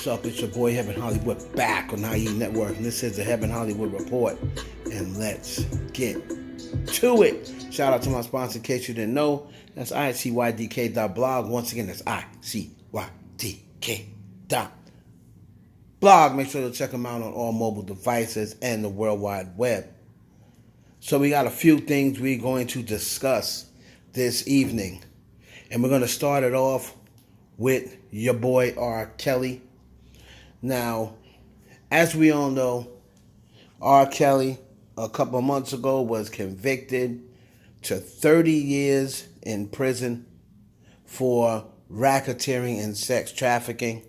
What's up? It's your boy Heaven Hollywood back on IE Network, and this is the Heaven Hollywood Report. And let's get to it. Shout out to my sponsor, in case you didn't know. That's icydk.blog. Once again, that's icydk.blog. Make sure to check them out on all mobile devices and the World Wide Web. So we got a few things we're going to discuss this evening. And we're going to start it off with your boy R. Kelly. Now, as we all know, R. Kelly a couple of months ago was convicted to 30 years in prison for racketeering and sex trafficking.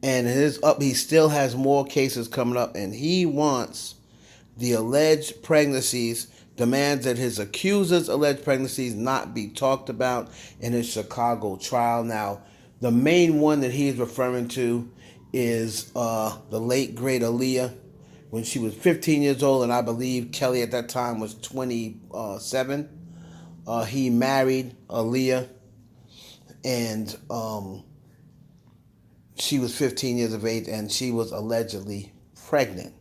And he still has more cases coming up, and he wants the alleged pregnancies, demands that his accusers' alleged pregnancies not be talked about in his Chicago trial. Now, the main one that he is referring to is the late, great Aaliyah, when she was 15 years old, and I believe Kelly at that time was 27. He married Aaliyah, and she was 15 years of age, and she was allegedly pregnant.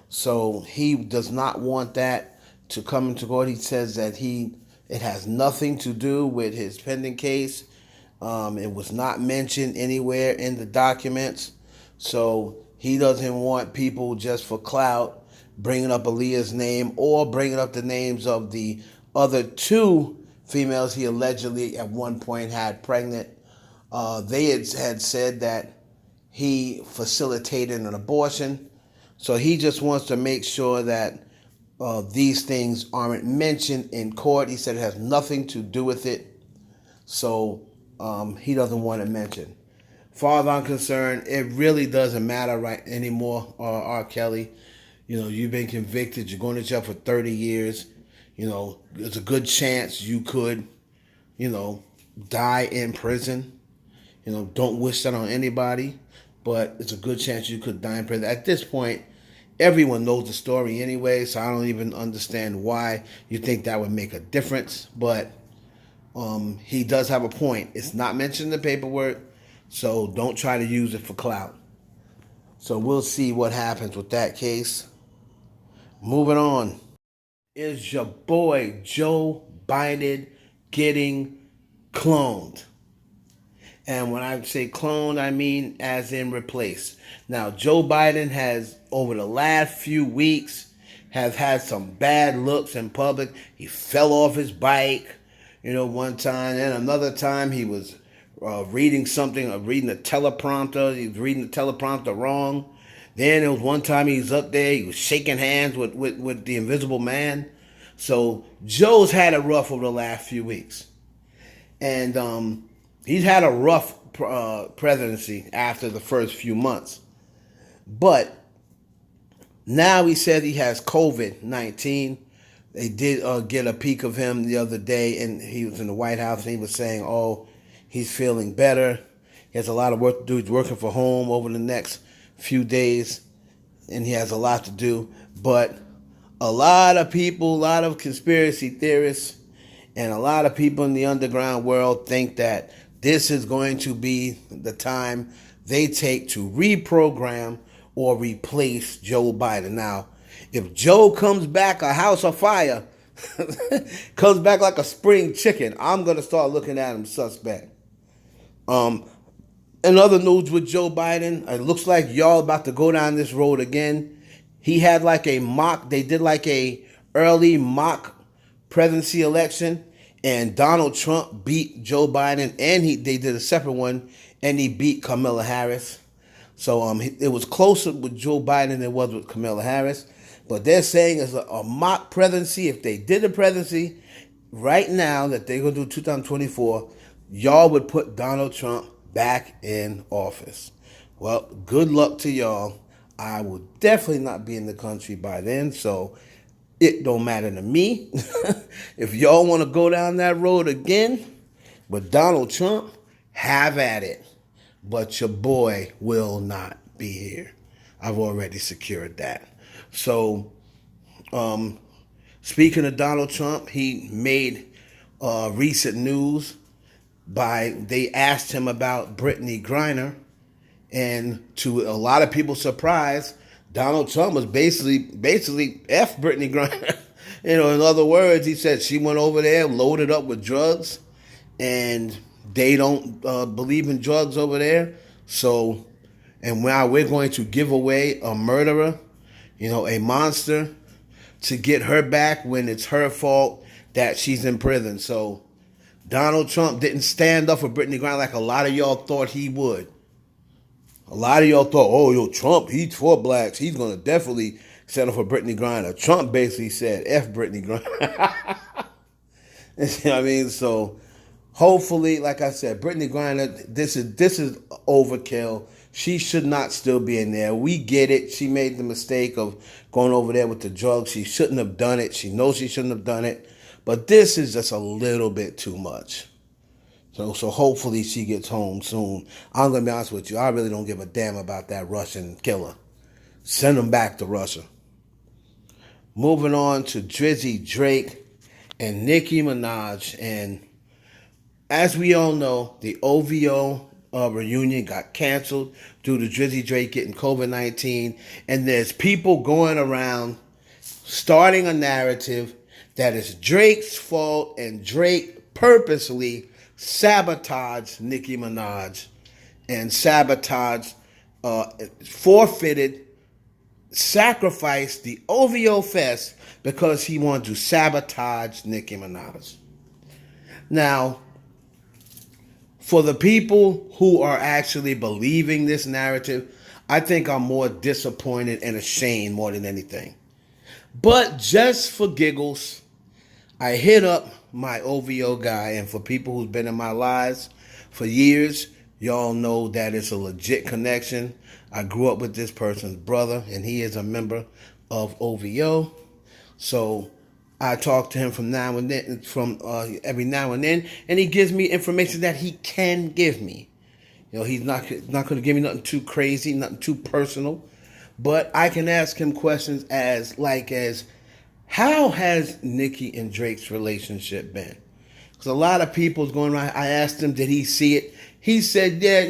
So he does not want that to come into court. He says that it has nothing to do with his pending case. It was not mentioned anywhere in the documents. So he doesn't want people just for clout bringing up Aaliyah's name or bringing up the names of the other two females he allegedly at one point had pregnant. They had said that he facilitated an abortion. So he just wants to make sure that these things aren't mentioned in court. He said it has nothing to do with it. So he doesn't want it mentioned. Far as I'm concerned, it really doesn't matter right anymore, R. Kelly. You know, you've been convicted. You're going to jail for 30 years. You know, there's a good chance you could, die in prison. Don't wish that on anybody, but it's a good chance you could die in prison. At this point, everyone knows the story anyway, so I don't even understand why you think that would make a difference. But he does have a point. It's not mentioned in the paperwork, so don't try to use it for clout. So we'll see what happens with that case. Moving on. Is your boy Joe Biden getting cloned? And when I say cloned, I mean as in replaced. Now, Joe Biden has, over the last few weeks, has had some bad looks in public. He fell off his bike, one time. And another time he was reading something, reading a teleprompter. He was reading the teleprompter wrong. Then there was one time he was up there, he was shaking hands with the invisible man. So Joe's had it rough over the last few weeks. And he's had a rough presidency after the first few months. But now he said he has COVID-19. They did get a peek of him the other day, and he was in the White House, and he was saying, he's feeling better. He has a lot of work to do. He's working from home over the next few days, and he has a lot to do. But a lot of people, a lot of conspiracy theorists, and a lot of people in the underground world think that this is going to be the time they take to reprogram or replace Joe Biden. Now, if Joe comes back a house of fire, comes back like a spring chicken, I'm going to start looking at him suspect. In other news with Joe Biden, it looks like y'all about to go down this road again. He had they did a early mock presidency election, and Donald Trump beat Joe Biden, and they did a separate one, and he beat Kamala Harris. So it was closer with Joe Biden than it was with Kamala Harris. But they're saying it's a mock presidency. If they did a presidency right now that they're going to do 2024, y'all would put Donald Trump back in office. Well, good luck to y'all. I will definitely not be in the country by then, so it don't matter to me. If y'all want to go down that road again with Donald Trump, have at it. But your boy will not be here. I've already secured that. So, speaking of Donald Trump, he made recent news they asked him about Brittany Griner, And to a lot of people's surprise, Donald Trump was basically F Brittany Griner. In other words, he said she went over there loaded up with drugs, and they don't believe in drugs over there. So, and now we're going to give away a murderer, a monster, to get her back when it's her fault that she's in prison. So Donald Trump didn't stand up for Brittany Griner like a lot of y'all thought he would. A lot of y'all thought, oh, Trump, he's for blacks. He's going to definitely stand up for Brittany Griner. Trump basically said, F Brittany Griner. You know what I mean? So hopefully, like I said, Brittany Griner, this is overkill. She should not still be in there. We get it. She made the mistake of going over there with the drugs. She shouldn't have done it. She knows she shouldn't have done it. But this is just a little bit too much. So hopefully she gets home soon. I'm going to be honest with you. I really don't give a damn about that Russian killer. Send him back to Russia. Moving on to Drizzy Drake and Nicki Minaj. And as we all know, the OVO reunion got canceled due to Drizzy Drake getting COVID-19. And there's people going around starting a narrative that it's Drake's fault and Drake purposely sabotaged Nicki Minaj and sacrificed the OVO Fest because he wanted to sabotage Nicki Minaj. Now, for the people who are actually believing this narrative, I think I'm more disappointed and ashamed more than anything. But just for giggles, I hit up my OVO guy, and for people who've been in my lives for years, y'all know that it's a legit connection. I grew up with this person's brother, and he is a member of OVO. So I talk to him from every now and then, and he gives me information that he can give me. He's not going to give me nothing too crazy, nothing too personal, but I can ask him questions as how has Nicki and Drake's relationship been? Because a lot of people's going around. I asked him, did he see it? He said, yeah,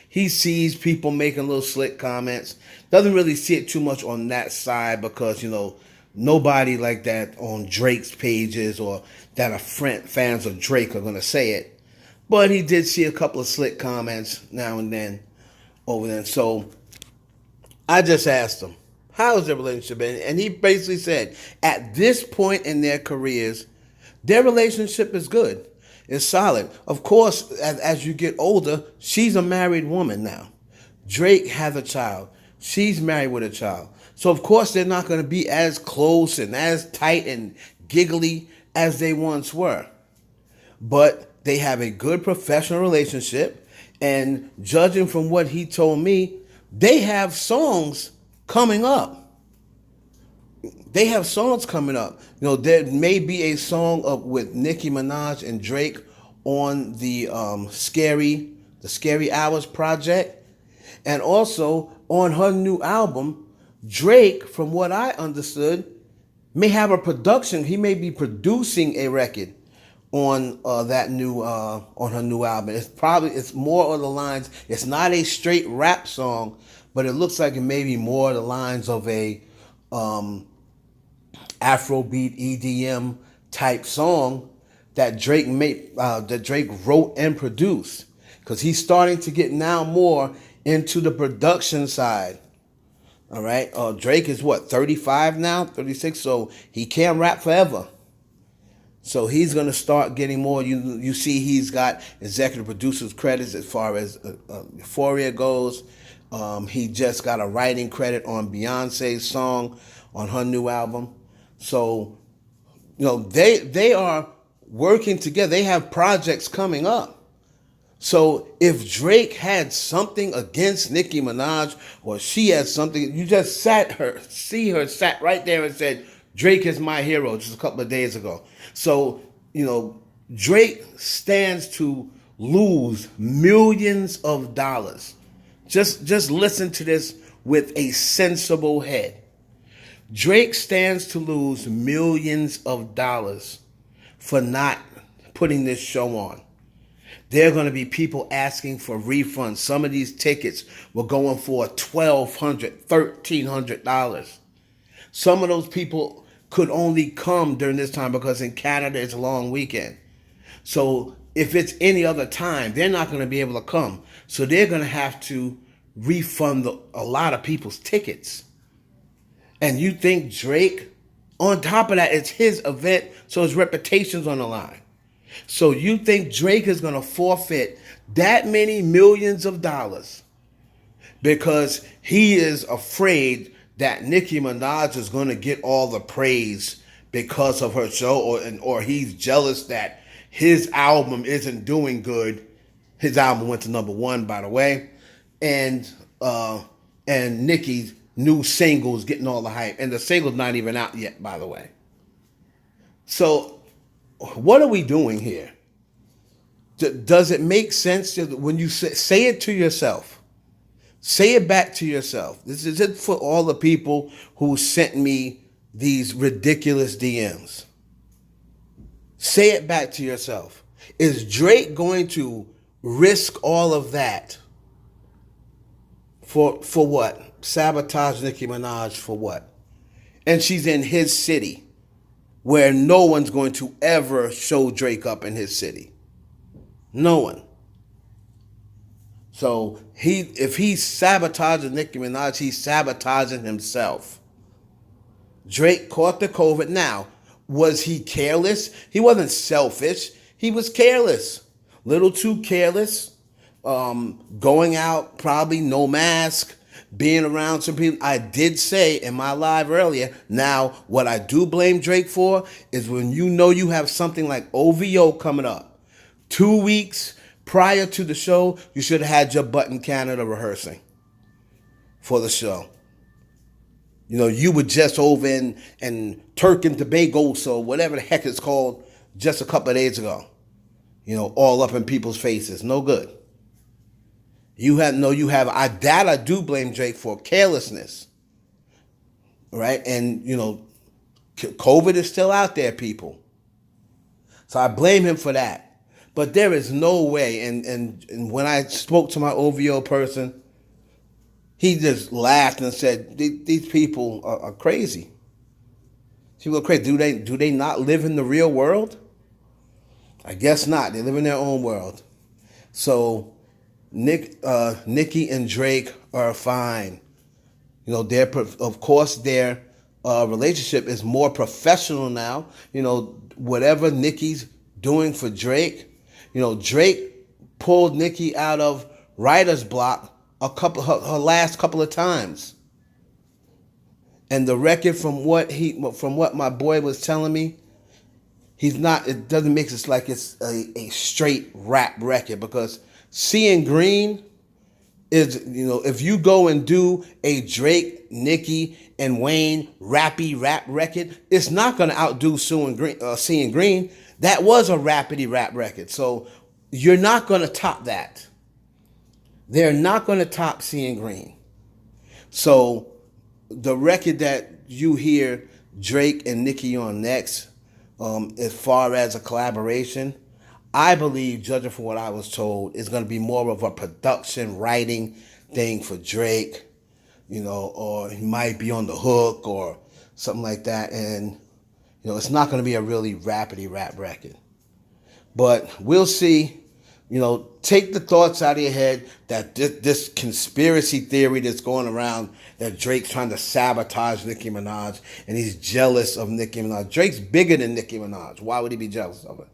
he sees people making little slick comments. Doesn't really see it too much on that side because, nobody like that on Drake's pages or that are fans of Drake are going to say it. But he did see a couple of slick comments now and then over there. So I just asked him, how has their relationship been? And he basically said, at this point in their careers, their relationship is good. It's solid. Of course, as you get older, she's a married woman now. Drake has a child. She's married with a child. So, of course, they're not going to be as close and as tight and giggly as they once were. But they have a good professional relationship. And judging from what he told me, they have songs coming up. There may be a song with Nicki Minaj and Drake on the Scary Hours project. And also on her new album, Drake, from what I understood, may have a production. He may be producing a record on on her new album. It's more on the lines. It's not a straight rap song, but it looks like it may be more the lines of a Afrobeat EDM type song that Drake wrote and produced, because he's starting to get now more into the production side. All right, Drake is 35 now, 36, so he can't rap forever. So he's gonna start getting more. You see, he's got executive producers credits as far as Euphoria goes. He just got a writing credit on Beyonce's song on her new album. So, they are working together. They have projects coming up. So if Drake had something against Nicki Minaj, or she had something, you just sat right there and said, Drake is my hero, just a couple of days ago. So, Drake stands to lose millions of dollars. Just listen to this with a sensible head. Drake stands to lose millions of dollars for not putting this show on. There are going to be people asking for refunds. Some of these tickets were going for $1,200, $1,300. Some of those people could only come during this time because in Canada it's a long weekend. So if it's any other time, they're not going to be able to come. So they're going to have to refund a lot of people's tickets. And you think Drake, on top of that, it's his event, so his reputation's on the line. So you think Drake is going to forfeit that many millions of dollars because he is afraid that Nicki Minaj is going to get all the praise because of her show, or he's jealous that his album isn't doing good. His album went to #1, by the way, and Nicki's new single is getting all the hype, and the single's not even out yet, by the way. So what are we doing here? Does it make sense when you say it to yourself? Say it back to yourself. This is it for all the people who sent me these ridiculous DMs. Say it back to yourself. Is Drake going to risk all of that for what? Sabotage Nicki Minaj for what? And she's in his city, where no one's going to ever show Drake up in his city. No one. So if he's sabotaging Nicki Minaj, he's sabotaging himself. Drake caught the COVID. Now, was he careless? He wasn't selfish. He was careless. Little too careless. Going out, probably no mask. Being around some people. I did say in my live earlier, now what I do blame Drake for is when you know you have something like OVO coming up. 2 weeks prior to the show, you should have had your butt in Canada rehearsing for the show. You know, you were just over in Turk and Tobago, so whatever the heck it's called, just a couple of days ago. You know, all up in people's faces. No good. I do blame Drake for carelessness. Right? And, you know, COVID is still out there, people. So I blame him for that. But there is no way, and when I spoke to my OVO person, he just laughed and said, these people are crazy. People are crazy. Do they not live in the real world? I guess not. They live in their own world. So Nicki and Drake are fine. You know, of course their relationship is more professional now. You know, whatever Nicki's doing for Drake, you know, Drake pulled Nicki out of writer's block her last couple of times. And the record from what my boy was telling me, it doesn't make it like it's a straight rap record, because Seeing Green is, you know, if you go and do a Drake, Nicki, and Wayne rappy rap record, it's not going to outdo Seeing Green. That was a rapidy rap record. So you're not going to top that. They're not going to top Seeing Green. So the record that you hear Drake and Nicki on next, as far as a collaboration, I believe, judging from what I was told, is going to be more of a production writing thing for Drake, you know, or he might be on the hook or something like that. And, you know, it's not going to be a really rapidy rap record. But we'll see. You know, take the thoughts out of your head that this conspiracy theory that's going around that Drake's trying to sabotage Nicki Minaj and he's jealous of Nicki Minaj. Drake's bigger than Nicki Minaj. Why would he be jealous of her?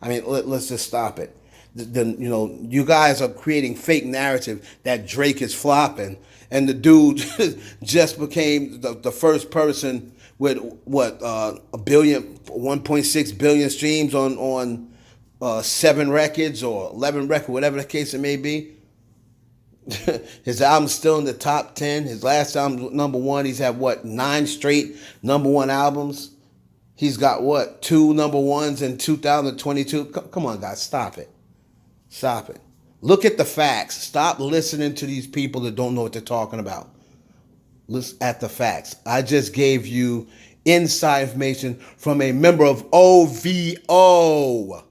I mean, let's just stop it. You know, you guys are creating fake narrative that Drake is flopping, and the dude just became the first person with what 1.6 billion streams on 7 records or 11 records, whatever the case it may be. His album's still in the top 10. His last album, #1. He's had 9 straight #1 albums. He's got 2 #1s in 2022. Come on, guys, stop it. Stop it. Look at the facts. Stop listening to these people that don't know what they're talking about. Look at the facts. I just gave you inside information from a member of OVO.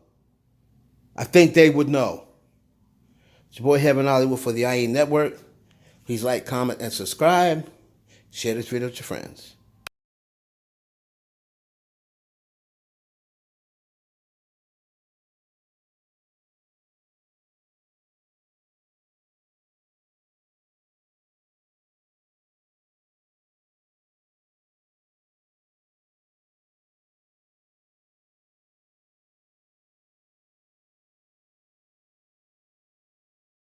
I think they would know. It's your boy Heaven Hollywood for the IE Network. Please like, comment, and subscribe. Share this video with your friends.